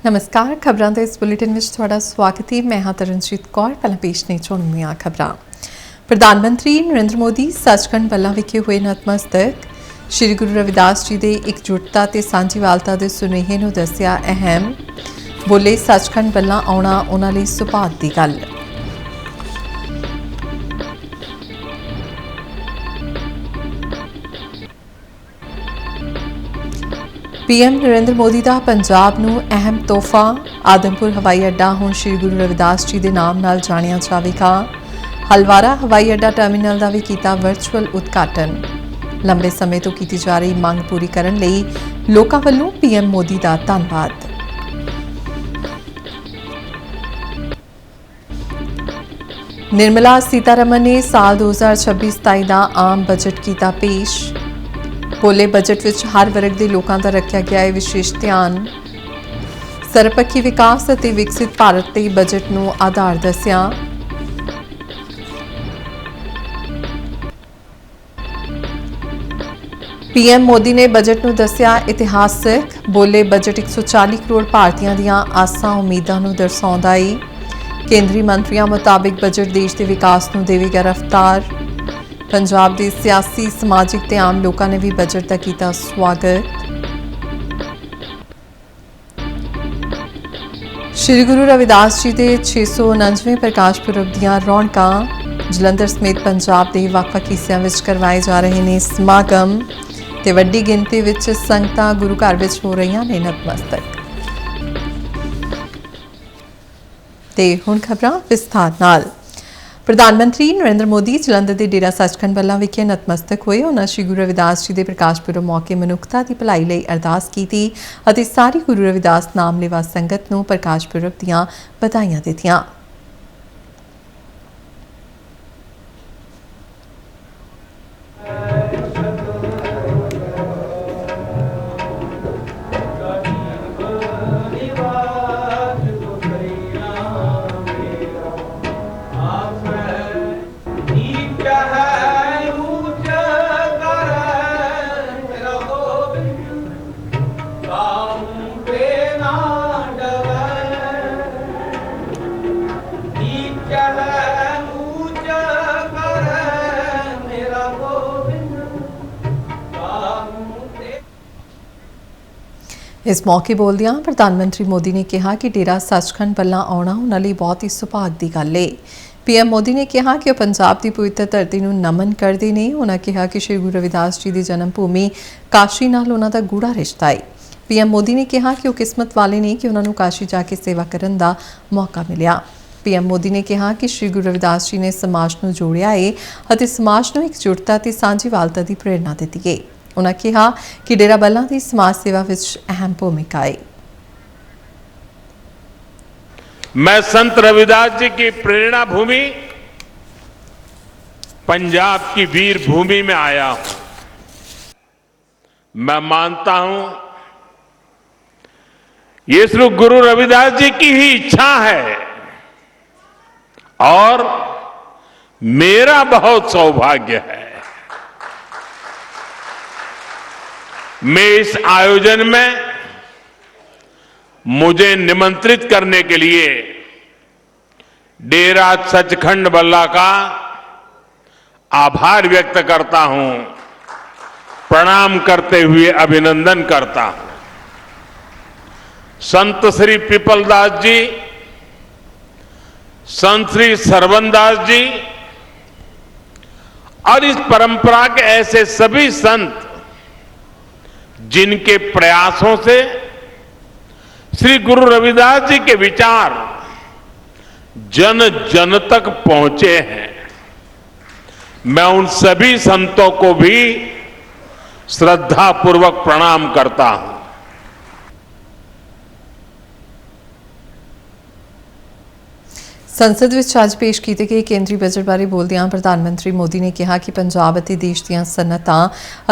नमस्कार। खबरों के इस बुलेटिन में थोड़ा स्वागत है। मैं हाँ तरनजीत कौर। पहला पेश ने चुनिया खबर। प्रधानमंत्री नरेंद्र मोदी सचखंड बल्ला विखे हुए नतमस्तक। श्री गुरु रविदास जी के एकजुटता ते सांझीवालता के सुनेहे नूं दस्सिया अहम। बोले सचखंड बल्ला आउणा उन्हां लई सुभाग दी गल। पीएम नरेंद्र मोदी का पंजाब नूं अहम तोहफा। आदमपुर हवाई अड्डा हुण श्री गुरु रविदास जी के नाम नाल जाणिया जावेगा। हलवारा हवाई अड्डा टर्मिनल का भी कीता वर्चुअल उद्घाटन। लंबे समय तो की जा रही मंग पूरी करन लई लोकां वल्लों पीएम मोदी का धन्नवाद। निर्मला सीतारमण ने साल 2026-27 का आम बजट कीता पेश। बोले बजट विच हर वर्ग के लोगों का रखा गया है विशेष ध्यान। सर्वपक्षी विकास और विकसित भारत के बजट नूं आधार दस्सिया। पीएम मोदी ने बजट नूं दस्सिया इतिहासक। बोले बजट 140 करोड़ भारतीयों दीआं आसां उम्मीदां नूं दर्शाउंदा है। केंद्रीय मंत्रियों मुताबिक बजट देश के विकास नूं देवेगा रफ्तार। पंजाब के सियासी समाजिक ते आम लोगों ने भी बजट का कीता स्वागत। श्री गुरु रविदास जी के 649वें प्रकाश पुरब दीआं रौनकां। जलंधर समेत पंजाब के ਵੱਖ-ਵੱਖ हिस्सों में करवाए जा रहे हैं समागम ते वड्डी गिनती विच संगतां गुरु घर विच हो रही ने नतमस्तक। ते हुण खबरां विस्तार नाल। प्रधानमंत्री नरेंद्र मोदी जलंधर के डेरा सचखंड बल्ला विखे नतमस्तक हुए। उन्होंने श्री गुरु रविदास जी के प्रकाश पुरब मौके मनुखता की भलाई लई अरदास की और सारी गुरु रविदास नाम लेवा संगत नूं प्रकाश पुरब दीआं बधाइयां दित्तियां। इस मौके बोलदियां प्रधानमंत्री मोदी ने कहा कि डेरा सचखंड बल्ला आउणा उन्हां लई बहुत ही सुभाग दी गल है। पीएम मोदी ने कहा कि वह पंजाब की पवित्र धरती नूं नमन करते हैं। उन्होंने कहा कि श्री गुरु रविदास जी की जन्म भूमि काशी नाल उन्हां दा गूढ़ा रिश्ता है। पीएम मोदी ने कहा कि वह किस्मत वाले ने कि उन्होंने काशी जाके सेवा करने का मौका मिलिया। पीएम मोदी ने कहा कि श्री गुरु रविदास जी ने समाज नूं जोड़िया है और समाज नूं एकजुटता ते सांझीवालता की प्रेरणा दी है। उन्होंने कहा कि डेरा बल्ला की समाज सेवा विच अहम भूमिका है। मैं संत रविदास जी की प्रेरणा भूमि पंजाब की वीर भूमि में आया हूं। मैं मानता हूं ये सिर्फ गुरु रविदास जी की ही इच्छा है और मेरा बहुत सौभाग्य है। मैं इस आयोजन में मुझे निमंत्रित करने के लिए डेरा सचखंड बल्ला का आभार व्यक्त करता हूं, प्रणाम करते हुए अभिनंदन करता हूं। संत श्री पिपलदास जी, संत श्री सरवनदास जी और इस परंपरा के ऐसे सभी संत जिनके प्रयासों से श्री गुरु रविदास जी के विचार जन जन तक पहुंचे हैं, मैं उन सभी संतों को भी श्रद्धापूर्वक प्रणाम करता हूं। संसद विच आज पेश किए गए केंद्रीय बजट बारे बोलदियां प्रधानमंत्री मोदी ने कहा कि पंजाब ਅਤੇ देश ਦੀਆਂ सनअतां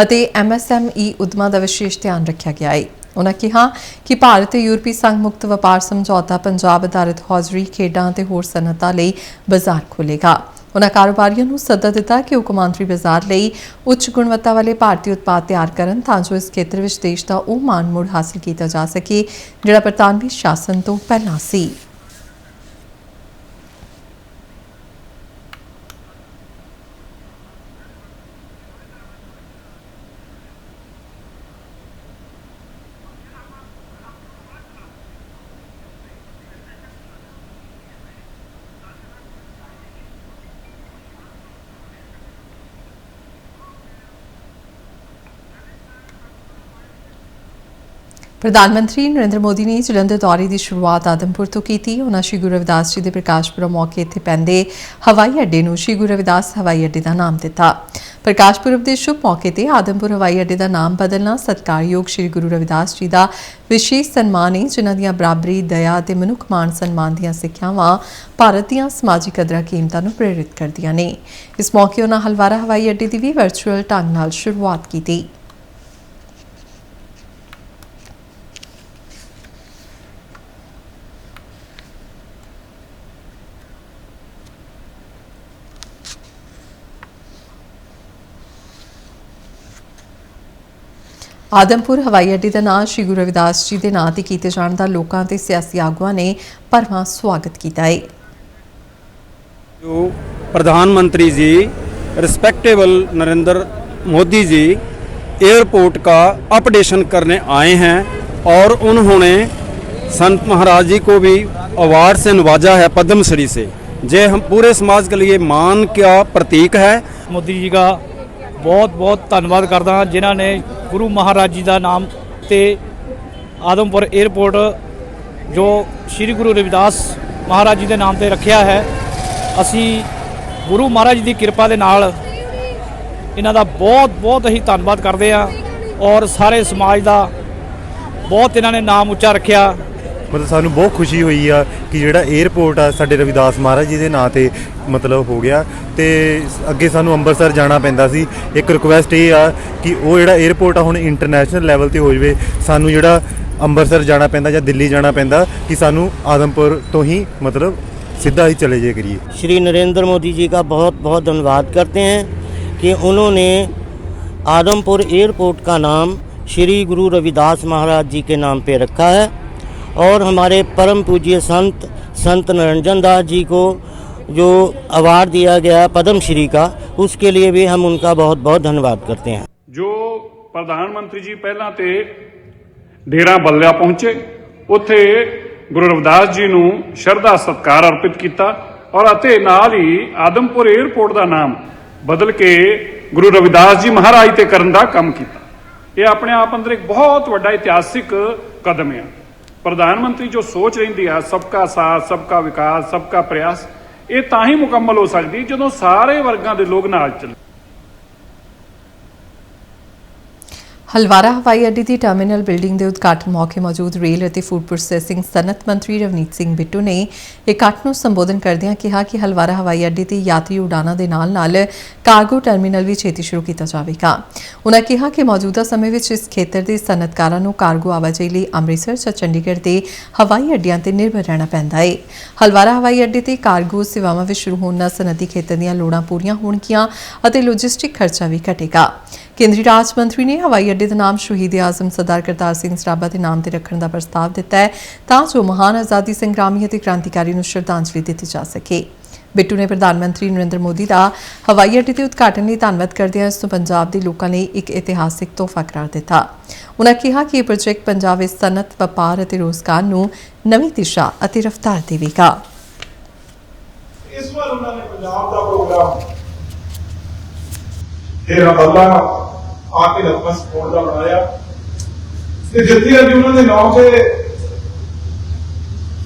ਅਤੇ MSME उद्यमां ਦਾ विशेष ध्यान रखा गया है। उन्होंने कहा कि भारत ते यूरोपी संघ मुक्त व्यापार समझौता पंजाब आधारित हौजरी खेडां ते होर सनअतां लई बाजार खोलेगा। उन्होंने कारोबारियों को सੱਦਾ ਦਿੱਤਾ कि ਉਹ ਕੌਮਾਂਤਰੀ ਬਾਜ਼ਾਰ ਲਈ ਉੱਚ ਗੁਣਵੱਤਾ ਵਾਲੇ ਭਾਰਤੀ ਉਤਪਾਦ ਤਿਆਰ ਕਰਨ ਤਾਂ ਜੋ ਇਸ ਖੇਤਰ ਵਿੱਚ ਦੇਸ਼ ਦਾ ਉਹ ਮਾਣ ਮੁੜ ਹਾਸਲ ਕੀਤਾ ਜਾ ਸਕੇ ਜਿਹੜਾ ਬਰਤਾਨਵੀ ਸ਼ਾਸਨ ਤੋਂ ਪਹਿਲਾਂ ਸੀ। प्रधानमंत्री नरेंद्र मोदी ने जलंधर दौरे की शुरुआत आदमपुर तो की। उन्होंने श्री गुरु रविदास जी के प्रकाशपुरब मौके इत्थे पैंदे हवाई अड्डे नूं श्री गुरु रविदास हवाई अड्डे का नाम दिता। प्रकाशपुरब के शुभ मौके पर आदमपुर हवाई अड्डे का नाम बदलना सत्कारयोग श्री गुरु रविदास जी का विशेष सन्मान है जिन्हां दी बराबरी दया ते मनुख मान सन्मान दी सिक्ख्यावां भारत दी समाजिक कदरां कीमतां नूं प्रेरित करदियां ने। इस मौके उन्होंने हलवारा हवाई अड्डे की भी वर्चुअल ढंग नाल शुरुआत की। आदमपुर हवाई अड्डे का नाम श्री गुरु रविदास जी के नाम से किए जाने का लोगों ते सियासी आगुआं ने भरवां स्वागत किया है। जो प्रधानमंत्री जी रिस्पेक्टेबल नरेंद्र मोदी जी एयरपोर्ट का अपडेशन करने आए हैं और उन्होंने संत महाराज जी को भी अवार्ड से नवाजा है पद्मश्री से। ये हम पूरे समाज के लिए मान का प्रतीक है। मोदी जी का बहुत बहुत धन्यवाद करता हाँ जिन्हों ने गुरु महाराज जी का नाम ते आदमपुर एयरपोर्ट जो श्री गुरु रविदास महाराज जी के नाम से रखा है। असी गुरु महाराज जी की कृपा के नाल इन्हां दा बहुत बहुत ही धन्यवाद करते हैं और सारे समाज का बहुत इन्होंने नाम उच्चा रखा। मतलब सानू बहुत खुशी हुई है कि जिहड़ा एयरपोर्ट आ साडे रविदास महाराज जी के नाम से मतलब हो गया। तो अगे सानू अंमृतसर जाना पैंदा सी। एक रिक्वेस्ट ये आ कि वो जिहड़ा एयरपोर्ट आ हुण इंटरनेशनल लैवल ते हो जाए। सानू जिहड़ा अंमृतसर जाना पैंदा या दिल्ली जाना पैंदा कि सानू आदमपुर तो ही मतलब सीधा ही चले जाए करिए। श्री नरेंद्र मोदी जी का बहुत बहुत धन्यवाद करते हैं कि उन्होंने आदमपुर एयरपोर्ट का नाम श्री गुरु रविदास महाराज जी के नाम पे रखा है और हमारे परम पूज्य संत निरंजन दास जी को जो अवार्ड दिया गया पद्मश्री का, उसके लिए भी हम उनका बहुत बहुत धन्यवाद करते हैं। जो प्रधानमंत्री जी पहला तो डेरा बल्लिया पहुंचे, उत्थे गुरु रविदास जी नूं शरधा सत्कार अर्पित किया और अते नाल ही आदमपुर एयरपोर्ट का नाम बदल के गुरु रविदास जी महाराज ते करन दा काम किया। ये अपने आप अंदर एक बहुत बड़ा इतिहासिक कदम है। प्रधानमंत्री जो सोच रही है सबका साथ सबका विकास सबका प्रयास, ये तां ही मुकम्मल हो सकती जो सारे वर्गां दे लोग नाल चले। हलवारा हवाई अड्डे की टर्मिनल बिल्डिंग के उद्घाटन मौके मौजूद रेल और फूड प्रोसैसिंग सनत मंत्री रवनीत सिंह बिट्टू ने इकट्ठ में संबोधन करदियां कहा कि हलवारा हवाई अड्डे ते यात्री उड़ाणों के नाल कार्गो टर्मिनल भी छेती शुरू किया जाएगा। उन्होंने कहा कि मौजूदा समय में इस खेतर के सनतकारां नूं कार्गो आवाजाही लई अमृतसर या चंडीगढ़ के हवाई अड्डियां ते निर्भर रहना पैंदा है। हलवारा हवाई अड्डे ते कार्गो सेवावां विच शुरू होण नाल सनअती खेतर दीआं लोड़ां पूरीआं होणगीआं अते लॉजिस्टिक खर्चा भी घटेगा। केंद्रीय राज मंत्री ने हवाई अड्डे का नाम शहीद आजम सरदार करतार सिंह सराभा के नाम से रखने का प्रस्ताव दिता है तां जो महान आज़ादी संग्रामी और क्रांतिकारी को श्रद्धांजलि दी जा सके। बिट्टू ने प्रधानमंत्री नरेंद्र मोदी का हवाई अड्डे के उद्घाटन लिए धन्यवाद करदिआं इस नूं पंजाब के लोगों ने एक इतिहासिक तोहफा करार दिता। उन्होंने कहा कि यह प्रोजेक्ट पंजाब विच सनअत व्यापार और रोजगार नूं नवीं दिशा और रफ्तार देवेगा। इस बार उन्होंने पंजाब का प्रोग्राम तेरा बल्ला आके रत्न सपोर्ट का बनाया जितनी अभी उन्होंने नाम से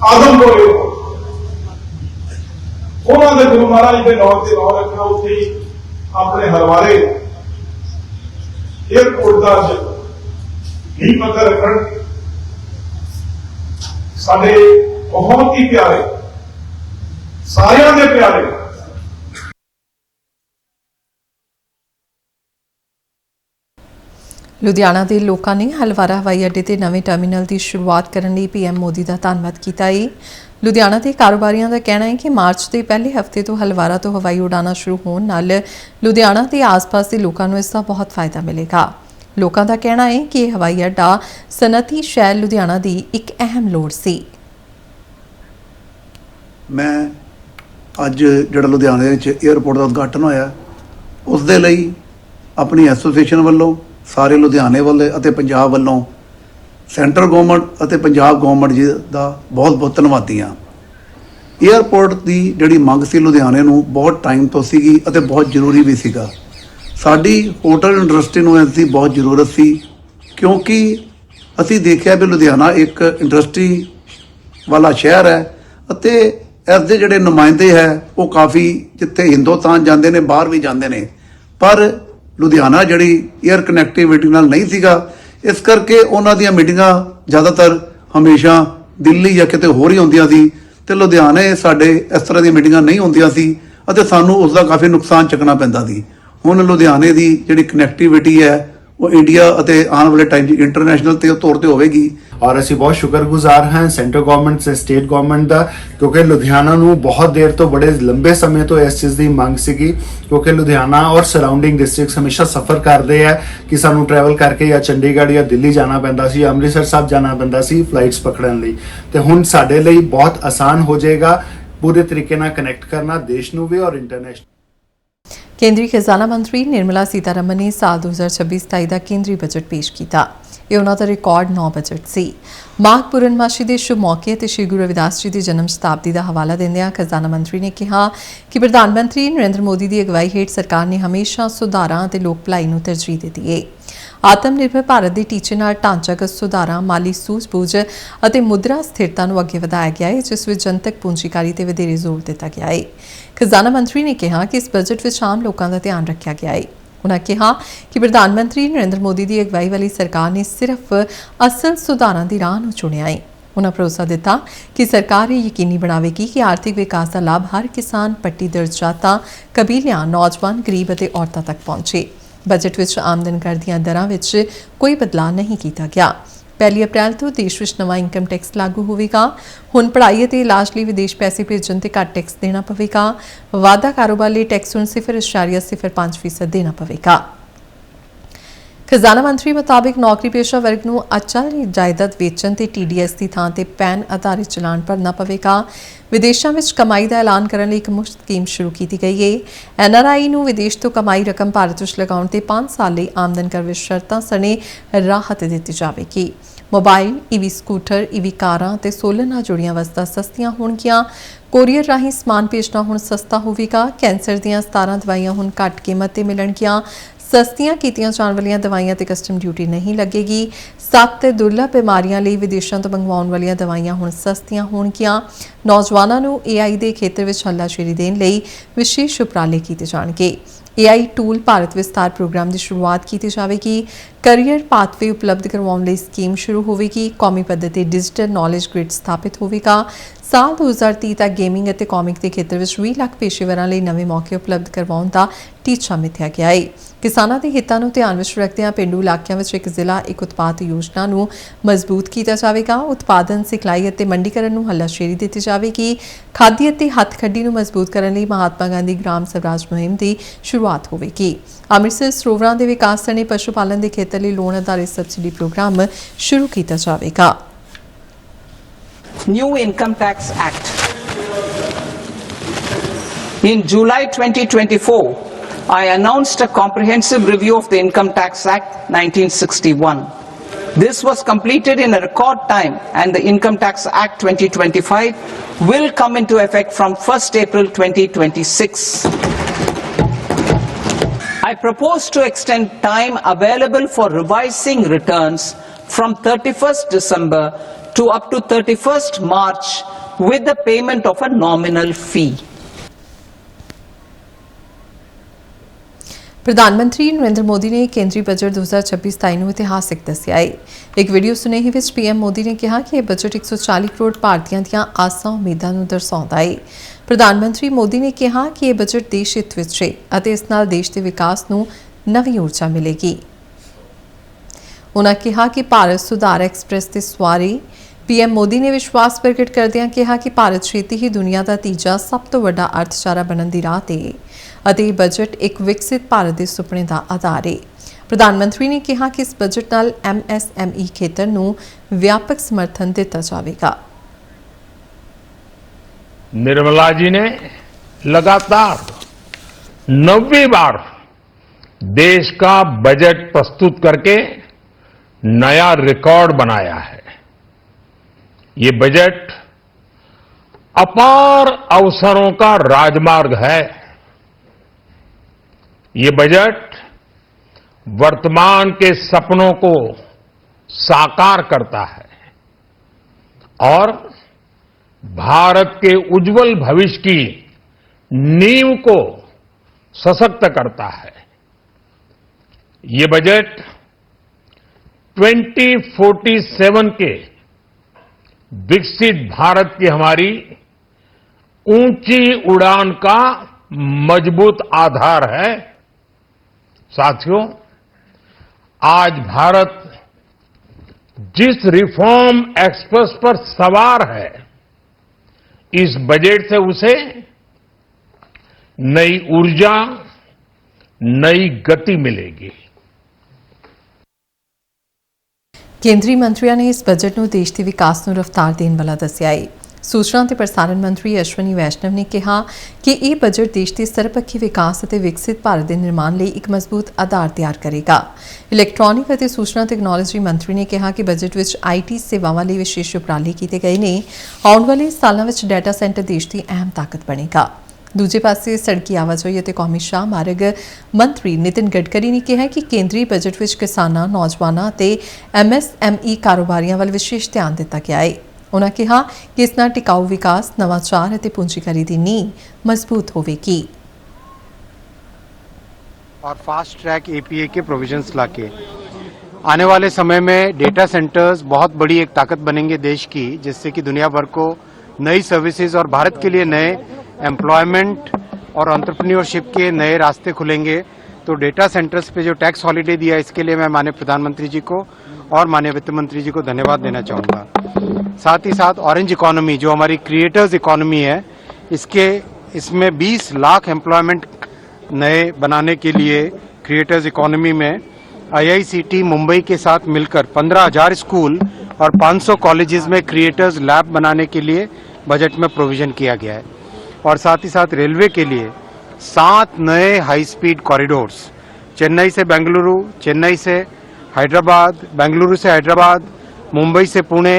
आदमपुर उन्होंने गुरु महाराज के नाम से नाम रखना उत्थे ही अपने हलवारे एयरपोर्ट का नींह पत्थर रखन साडे बहुत ही प्यारे सारियां दे प्यारे ਲੁਧਿਆਣਾ ਦੇ ਲੋਕਾਂ ਨੇ ਹਲਵਾਰਾ ਹਵਾਈ ਅੱਡੇ ਤੇ ਨਵੇਂ ਟਰਮੀਨਲ ਦੀ ਸ਼ੁਰੂਆਤ ਕਰਨ ਲਈ ਪੀਐਮ ਮੋਦੀ ਦਾ ਧੰਨਵਾਦ ਕੀਤਾ ਹੈ। ਲੁਧਿਆਣਾ ਦੇ ਕਾਰੋਬਾਰੀਆਂ ਦਾ ਕਹਿਣਾ ਹੈ ਕਿ ਮਾਰਚ ਦੇ ਪਹਿਲੇ ਹਫਤੇ ਤੋਂ ਹਲਵਾਰਾ ਤੋਂ ਹਵਾਈ ਉਡਾਨਾਂ ਸ਼ੁਰੂ ਹੋਣ ਨਾਲ ਲੁਧਿਆਣਾ ਤੇ ਆਸ-ਪਾਸ ਦੇ ਲੋਕਾਂ ਨੂੰ ਇਸ ਦਾ ਬਹੁਤ ਫਾਇਦਾ ਮਿਲੇਗਾ। ਲੋਕਾਂ ਦਾ ਕਹਿਣਾ ਹੈ ਕਿ ਇਹ ਹਵਾਈ ਅੱਡਾ ਸਨਅਤੀ ਸ਼ਹਿਰ ਲੁਧਿਆਣਾ ਦੀ ਇੱਕ ਅਹਿਮ ਲੋੜ ਸੀ। ਮੈਂ ਅੱਜ ਜਿਹੜਾ ਲੁਧਿਆਣੇ ਵਿੱਚ 에ਅਰਪੋਰਟ ਦਾ ਉਦਘਾਟਨ ਹੋਇਆ ਉਸ ਦੇ ਲਈ ਆਪਣੀ ਐਸੋਸੀਏਸ਼ਨ ਵੱਲੋਂ ਸਾਰੇ ਲੁਧਿਆਣੇ ਵਾਲੇ ਅਤੇ ਪੰਜਾਬ ਵੱਲੋਂ ਸੈਂਟਰਲ ਗਵਰਨਮੈਂਟ ਅਤੇ ਪੰਜਾਬ ਗਵਰਨਮੈਂਟ ਜੀ ਦਾ ਬਹੁਤ ਧੰਨਵਾਦੀ ਹਾਂ। 에ਅਰਪੋਰਟ ਦੀ ਜਿਹੜੀ ਮੰਗ ਸੀ ਲੁਧਿਆਣੇ ਨੂੰ ਬਹੁਤ ਟਾਈਮ ਤੋਂ ਸੀਗੀ ਅਤੇ ਬਹੁਤ ਜ਼ਰੂਰੀ ਵੀ ਸੀਗਾ। ਸਾਡੀ ਹੋਟਲ ਇੰਡਸਟਰੀ ਨੂੰ ਇਸ ਦੀ ਬਹੁਤ ਜ਼ਰੂਰਤ ਸੀ ਕਿਉਂਕਿ ਅਸੀਂ ਦੇਖਿਆ ਵੀ ਲੁਧਿਆਣਾ ਇੱਕ ਇੰਡਸਟਰੀ ਵਾਲਾ ਸ਼ਹਿਰ ਹੈ ਅਤੇ ਇਸ ਦੇ ਜਿਹੜੇ ਨੁਮਾਇੰਦੇ ਹੈ ਉਹ ਕਾਫੀ ਜਿੱਥੇ ਹਿੰਦੁਸਤਾਨ ਜਾਂਦੇ ਨੇ ਬਾਹਰ ਵੀ ਜਾਂਦੇ ਨੇ, ਪਰ ਲੁਧਿਆਣਾ ਜਿਹੜੀ 에ਅਰ ਕਨੈਕਟੀਵਿਟੀ ਨਾਲ ਨਹੀਂ ਸੀਗਾ, ਇਸ ਕਰਕੇ ਉਹਨਾਂ ਦੀਆਂ ਮੀਟਿੰਗਾਂ ਜ਼ਿਆਦਾਤਰ ਹਮੇਸ਼ਾ ਦਿੱਲੀ ਜਾਂ ਕਿਤੇ ਹੋਰ ਹੀ ਹੁੰਦੀਆਂ ਸੀ ਤੇ ਲੁਧਿਆਣੇ ਸਾਡੇ ਇਸ ਤਰ੍ਹਾਂ ਦੀਆਂ ਮੀਟਿੰਗਾਂ ਨਹੀਂ ਹੁੰਦੀਆਂ ਸੀ ਅਤੇ ਸਾਨੂੰ ਉਸ ਦਾ ਕਾਫੀ ਨੁਕਸਾਨ ਚੱਕਣਾ ਪੈਂਦਾ ਸੀ। ਹੁਣ ਲੁਧਿਆਣੇ ਦੀ ਜਿਹੜੀ ਕਨੈਕਟੀਵਿਟੀ ਹੈ ਉਹ ਇੰਡੀਆ ਅਤੇ ਆਉਣ ਵਾਲੇ ਟਾਈਮ 'ਚ ਇੰਟਰਨੈਸ਼ਨਲ ਤੌਰ ਤੇ ਹੋਵੇਗੀ। ਔਰ ਅਸੀਂ ਬਹੁਤ ਸ਼ੁਕਰਗੁਜ਼ਾਰ ਹਾਂ ਸੈਂਟਰ ਗਵਰਨਮੈਂਟ ਤੇ ਸਟੇਟ ਗਵਰਨਮੈਂਟ ਦਾ, ਕਿਉਂਕਿ ਲੁਧਿਆਣਾ ਨੂੰ ਬਹੁਤ ਦੇਰ ਤੋਂ ਬੜੇ ਲੰਬੇ ਸਮੇਂ ਤੋਂ ਇਸ ਚੀਜ਼ ਦੀ ਮੰਗ ਸੀਗੀ, ਕਿਉਂਕਿ ਲੁਧਿਆਣਾ ਔਰ ਸਰਾਊਂਡਿੰਗ ਡਿਸਟ੍ਰਿਕਟਸ ਹਮੇਸ਼ਾ ਸਫਰ ਕਰਦੇ ਆ ਕਿ ਸਾਨੂੰ ਟਰੈਵਲ ਕਰਕੇ ਜਾਂ ਚੰਡੀਗੜ੍ਹ ਜਾਂ ਦਿੱਲੀ ਜਾਣਾ ਪੈਂਦਾ ਸੀ, ਅੰਮ੍ਰਿਤਸਰ ਸਾਹਿਬ ਜਾਣਾ ਪੈਂਦਾ ਸੀ ਫਲਾਈਟਸ ਪਕੜਨ ਲਈ, ਤੇ ਹੁਣ ਸਾਡੇ ਲਈ ਬਹੁਤ ਆਸਾਨ ਹੋ ਜਾਏਗਾ ਪੂਰੇ ਤਰੀਕੇ ਨਾਲ ਕਨੈਕਟ ਕਰਨਾ ਦੇਸ਼ ਨੂੰ ਵੀ ਔਰ ਇੰਟਰਨੈਸ਼ਨਲ। ਕੇਂਦਰੀ ਖਜ਼ਾਨਾ ਮੰਤਰੀ ਨਿਰਮਲਾ ਸੀਤਾਰਮਨ ਨੇ ਸਾਲ 2026-27 ਦਾ ਕੇਂਦਰੀ ਬਜਟ ਪੇਸ਼ ਕੀਤਾ। ਇਹ ਉਹਨਾਂ ਦਾ ਰਿਕਾਰਡ 9 ਬਜਟ ਸੀ। ਮਾਘ ਪੂਰਨਮਾਸ਼ੀ ਦੇ ਸ਼ੁਭ ਮੌਕੇ ਤੇ ਸ਼੍ਰੀ ਗੁਰੂ ਰਵਿਦਾਸ ਜੀ ਦੀ ਜਨਮ ਸ਼ਤਾਬਦੀ ਦਾ ਹਵਾਲਾ ਦਿੰਦਿਆਂ ਖਜ਼ਾਨਾ ਮੰਤਰੀ ਨੇ ਕਿਹਾ ਕਿ ਪ੍ਰਧਾਨ ਮੰਤਰੀ ਨਰਿੰਦਰ ਮੋਦੀ ਦੀ ਅਗਵਾਈ ਹੇਠ ਸਰਕਾਰ ਨੇ ਹਮੇਸ਼ਾ ਸੁਧਾਰਾਂ ਅਤੇ ਲੋਕ ਭਲਾਈ ਨੂੰ ਤਰਜੀਹ ਦਿੱਤੀ ਹੈ। ਆਤਮ ਨਿਰਭਰ ਭਾਰਤ ਦੇ ਟੀਚੇ ਨਾਲ ਢਾਂਚਾਗਤ ਸੁਧਾਰਾਂ, ਮਾਲੀ ਸੂਝ-ਬੂਝ ਅਤੇ ਮੁਦਰਾ ਸਥਿਰਤਾ ਨੂੰ ਅੱਗੇ ਵਧਾਇਆ ਗਿਆ ਹੈ, ਜਿਸ ਵਿੱਚ ਜਨਤਕ ਪੂੰਜੀਕਾਰੀ ਤੇ ਵਧੇਰੇ ਜ਼ੋਰ ਦਿੱਤਾ ਗਿਆ ਹੈ। ਖਜ਼ਾਨਾ ਮੰਤਰੀ ਨੇ ਕਿਹਾ ਕਿ ਇਸ ਬਜਟ ਵਿੱਚ ਆਮ ਲੋਕਾਂ ਦਾ ਧਿਆਨ ਰੱਖਿਆ ਗਿਆ ਹੈ। ਉਨ੍ਹਾਂ ਕਿਹਾ ਕਿ ਪ੍ਰਧਾਨ ਮੰਤਰੀ ਨਰਿੰਦਰ ਮੋਦੀ ਦੀ ਅਗਵਾਈ ਵਾਲੀ ਸਰਕਾਰ ਨੇ ਸਿਰਫ ਅਸਲ ਸੁਧਾਰਾਂ ਦੀ ਰਾਹ ਨੂੰ ਚੁਣਿਆ ਹੈ। ਉਨ੍ਹਾਂ ਭਰੋਸਾ ਦਿੱਤਾ ਕਿ ਸਰਕਾਰ ਇਹ ਯਕੀਨੀ ਬਣਾਵੇਗੀ ਕਿ ਆਰਥਿਕ ਵਿਕਾਸ ਦਾ ਲਾਭ ਹਰ ਕਿਸਾਨ, ਪੱਟੀਦਰ ਜਾਤਾਂ, ਕਬੀਲਿਆਂ, ਨੌਜਵਾਨ, ਗਰੀਬ ਅਤੇ ਔਰਤਾਂ ਤੱਕ ਪਹੁੰਚੇ। ਬਜਟ ਵਿੱਚ ਆਮਦਨ ਕਰ ਦੀਆਂ ਦਰਾਂ ਵਿੱਚ ਕੋਈ ਬਦਲਾਅ ਨਹੀਂ ਕੀਤਾ ਗਿਆ। 1 ਅਪ੍ਰੈਲ ਤੋਂ ਦੇਸ਼ ਵਿੱਚ ਨਵਾਂ ਇਨਕਮ ਟੈਕਸ ਲਾਗੂ ਹੋਵੇਗਾ। ਹੁਣ ਪੜ੍ਹਾਈ ਅਤੇ ਇਲਾਜ ਲਈ ਵਿਦੇਸ਼ ਪੈਸੇ ਭੇਜਣ ਤੇ ਘੱਟ ਟੈਕਸ ਦੇਣਾ ਪਵੇਗਾ। ਵਾਧਾ ਕਾਰੋਬਾਰ ਲਈ ਟੈਕਸ ਹੁਣ 0.05% ਦੇਣਾ ਪਵੇਗਾ। ਖਜ਼ਾਨਾ ਮੰਤਰੀ ਮੁਤਾਬਿਕ ਨੌਕਰੀ ਪੇਸ਼ਾ ਵਰਗ ਨੂੰ ਅਚਲ ਜਾਇਦਾਦ ਵੇਚਣ ਤੇ TDS ਦੀ ਥਾਂ ਤੇ ਪੈਨ ਆਧਾਰਿਤ ਚਲਾਨ ਭਰਨਾ ਪਵੇਗਾ। ਵਿਦੇਸ਼ਾਂ ਵਿੱਚ ਕਮਾਈ ਦਾ ਐਲਾਨ ਕਰਨ ਲਈ ਇੱਕ ਮੁਫਤ ਸਕੀਮ ਸ਼ੁਰੂ ਕੀਤੀ ਗਈ ਹੈ। NRI ਨੂੰ ਵਿਦੇਸ਼ ਤੋਂ ਕਮਾਈ ਰਕਮ ਭਾਰਤ ਵਿੱਚ ਲਗਾਉਣ ਤੇ 5 ਸਾਲ ਲਈ ਆਮਦਨ ਕਰ ਵਿੱਚ ਸ਼ਰਤਾਂ ਸਣੇ ਰਾਹਤ ਦਿੱਤੀ ਜਾਵੇਗੀ। ਮੋਬਾਈਲ, EV ਸਕੂਟਰ, EV ਕਾਰਾਂ ਤੇ ਸੋਲਰ ਨਾਲ ਜੁੜੀਆਂ ਵਸਤਾਂ ਸਸਤੀਆਂ ਹੋਣਗੀਆਂ। ਕੋਰੀਅਰ ਰਾਹੀਂ ਸਮਾਨ ਭੇਜਣਾ ਹੁਣ ਸਸਤਾ ਹੋਵੇਗਾ। ਕੈਂਸਰ ਦੀਆਂ 17 ਦਵਾਈਆਂ ਹੁਣ ਘੱਟ ਕੀਮਤ ਤੇ ਮਿਲਣਗੀਆਂ। ਸਸਤੀਆਂ ਕੀਤੀਆਂ ਜਾਣ ਵਾਲੀਆਂ ਦਵਾਈਆਂ ਤੇ ਕਸਟਮ ਡਿਊਟੀ ਨਹੀਂ ਲੱਗੇਗੀ। 7 ਦੁਰਲਭ ਬਿਮਾਰੀਆਂ ਲਈ ਵਿਦੇਸ਼ਾਂ ਤੋਂ ਮੰਗਵਾਉਣ ਵਾਲੀਆਂ ਦਵਾਈਆਂ ਹੁਣ ਸਸਤੀਆਂ ਹੋਣਗੀਆਂ। ਨੌਜਵਾਨਾਂ ਨੂੰ AI ਦੇ ਖੇਤਰ ਵਿੱਚ ਹੱਲਾਸ਼ੇਰੀ ਦੇਣ ਲਈ ਵਿਸ਼ੇਸ਼ ਉਪਰਾਲੇ ਕੀਤੇ ਜਾਣਗੇ। AI ਟੂਲ ਭਾਰਤ ਵਿਸਤਾਰ ਪ੍ਰੋਗਰਾਮ ਦੀ ਸ਼ੁਰੂਆਤ ਕੀਤੀ ਜਾਵੇਗੀ। ਕਰੀਅਰ ਪਾਥਵੇ ਉਪਲਬਧ ਕਰਵਾਉਣ ਲਈ ਸਕੀਮ ਸ਼ੁਰੂ ਹੋਵੇਗੀ। ਕੌਮੀ ਪੱਧਰ ਤੇ ਡਿਜੀਟਲ ਨੌਲੇਜ ਗ੍ਰਿਡ ਸਥਾਪਿਤ ਹੋਵੇਗਾ। ਸਾਲ 2030 ਤੱਕ ਗੇਮਿੰਗ ਅਤੇ ਕਾਮਿਕ ਦੇ ਖੇਤਰ ਵਿੱਚ 20 ਲੱਖ ਪੇਸ਼ੇਵਰਾਂ ਲਈ ਨਵੇਂ ਮੌਕੇ ਉਪਲਬਧ ਕਰਵਾਉਣ ਦਾ ਟੀਚਾ ਮਿੱਥਿਆ ਗਿਆ ਹੈ। ਕਿਸਾਨਾਂ ਦੇ ਹਿੱਤਾਂ ਨੂੰ ਧਿਆਨ ਵਿੱਚ ਰੱਖਦਿਆਂ ਪੇਂਡੂ ਇਲਾਕਿਆਂ ਵਿੱਚ ਇੱਕ ਜ਼ਿਲ੍ਹਾ ਇੱਕ ਉਤਪਾਦ ਯੋਜਨਾ ਨੂੰ ਮਜ਼ਬੂਤ ਕੀਤਾ ਜਾਵੇਗਾ। ਉਤਪਾਦਨ, ਸਿਖਲਾਈ ਅਤੇ ਮੰਡੀਕਰਨ ਨੂੰ ਹੱਲਾਸ਼ੇਰੀ ਦਿੱਤੀ ਜਾਵੇਗੀ। ਖਾਦੀ ਅਤੇ ਹੱਥਖੱਡੀ ਨੂੰ ਮਜ਼ਬੂਤ ਕਰਨ ਲਈ ਮਹਾਤਮਾ ਗਾਂਧੀ ਗ੍ਰਾਮ ਸਵਰਾਜ ਮੁਹਿੰਮ ਦੀ ਸ਼ੁਰੂਆਤ ਹੋਵੇਗੀ। ਅੰਮ੍ਰਿਤਸਰ ਸਰੋਵਰਾਂ ਦੇ ਵਿਕਾਸ ਸਣੇ ਪਸ਼ੂ ਪਾਲਣ ਦੇ ਖੇਤਰ ਲਈ ਲੋਨ ਆਧਾਰਿਤ ਸਬਸਿਡੀ ਪ੍ਰੋਗਰਾਮ ਸ਼ੁਰੂ ਕੀਤਾ ਜਾਵੇਗਾ। New Income Tax Act. In July 2024, I announced a comprehensive review of the Income Tax Act 1961. This was completed in a record time, and the Income Tax Act 2025 will come into effect from 1st April 2026. I propose to extend time available for revising returns from 31st December to up to 31st March with the payment of a nominal fee. ਪ੍ਰਧਾਨ ਮੰਤਰੀ ਨਰਿੰਦਰ ਮੋਦੀ ਨੇ ਕੇਂਦਰੀ budget 2026-27 ਨੂੰ ਇਤਿਹਾਸਕ ਦੱਸਿਆ ਹੈ। ਇੱਕ video ਸੁਨੇਹੇ ਵਿੱਚ PM ਮੋਦੀ ਨੇ ਕਿਹਾ ਕਿ ਇਹ ਬਜਟ 140 ਕਰੋੜ ਭਾਰਤੀਆਂ ਦੀਆਂ ਆਸਾਂ ਉਮੀਦਾਂ ਨੂੰ ਦਰਸਾਉਂਦਾ ਹੈ। ਪ੍ਰਧਾਨ ਮੰਤਰੀ ਮੋਦੀ ਨੇ ਕਿਹਾ ਕਿ ਇਹ ਬਜਟ ਦੇਸ਼ ਹਿੱਤ ਵਿੱਚ ਹੈ ਅਤੇ ਇਸ ਨਾਲ ਦੇਸ਼ ਦੇ ਵਿਕਾਸ ਨੂੰ ਨਵੀਂ ਊਰਜਾ ਮਿਲੇਗੀ। उन्होंने कहा कि भारत सुधार एक्सप्रैस की सवारी पीएम मोदी ने विश्वास प्रगट करदियां कहा कि भारत छेती ही दुनिया का तीजा सब तो वड्डा अर्थचारा बनने की राह ते अते बजट एक विकसित भारत के सुपने का आधार है। प्रधानमंत्री ने कहा कि इस बजट नाल MSME खेतर नूं व्यापक समर्थन दिता जाएगा। निर्मला जी ने लगातार 9वीं बार देश का बजट प्रस्तुत करके नया रिकॉर्ड बनाया है। ये बजट अपार अवसरों का राजमार्ग है। ये बजट वर्तमान के सपनों को साकार करता है और भारत के उज्जवल भविष्य की नींव को सशक्त करता है। ये बजट 2047 के विकसित भारत की हमारी ऊंची उड़ान का मजबूत आधार है। साथियों, आज भारत जिस रिफॉर्म एक्सप्रेस पर सवार है, इस बजट से उसे नई ऊर्जा, नई गति मिलेगी। केंद्रीय मंत्रियों ने इस बजट ਨੂੰ देश के विकास ਨੂੰ रफ्तार देने वाला दस्या है। सूचना ते प्रसारण मंत्री अश्विनी वैष्णव ने कहा कि यह बजट देश के सर्वपक्षी विकास और विकसित भारत के निर्माण लिए एक मजबूत आधार तैयार करेगा। इलैक्ट्रॉनिक और सूचना तकनोलॉजी मंत्री ने कहा कि बजट में IT सेवावां लिए विशेष उपराले किए गए ने। आने वाले सालों में डाटा सेंटर देश की अहम ताकत बनेगा। दूजे पासे सड़की आवाजाही और कौमी शाह मार्ग मंत्री नितिन गडकरी ने कहा कि केंद्रीय बजट में किसानों, नौजवानों और MSME कारोबारियों वाल विशेष ध्यान दिता गया है। उन्होंने कहा कि इस नाल टिकाऊ विकास, नवाचार और पूंजीकारी की नींव मजबूत होगी और फास्ट ट्रैक APA के प्रोविजंस लाके आने वाले समय में डेटा सेंटर्स बहुत बड़ी एक ताकत बनेंगे देश की, जिससे कि दुनिया भर को नई सर्विसेज और भारत के लिए नए एम्प्लॉयमेंट और एंटरप्रेन्योरशिप के नए रास्ते खुलेंगे। तो डेटा सेंटर्स पे जो टैक्स हॉलिडे दिया, इसके लिए मैं माननीय प्रधानमंत्री जी को और माननीय वित्त मंत्री जी को धन्यवाद देना चाहूँगा। साथ ही साथ ऑरेंज इकोनॉमी जो हमारी क्रिएटर्स इकोनॉमी है, इसमें 20 लाख एम्प्लॉयमेंट नए बनाने के लिए क्रिएटर्स इकोनॉमी में IICT मुंबई के साथ मिलकर 15,000 स्कूल और 500 कॉलेजेस में क्रिएटर्स लैब बनाने के लिए बजट में प्रोविजन किया गया है। और साथ ही साथ रेलवे के लिए 7 नए हाई स्पीड कॉरिडोर्स, चेन्नई से बेंगलुरु, चेन्नई से हैदराबाद, बेंगलुरु से हैदराबाद, मुंबई से पुणे,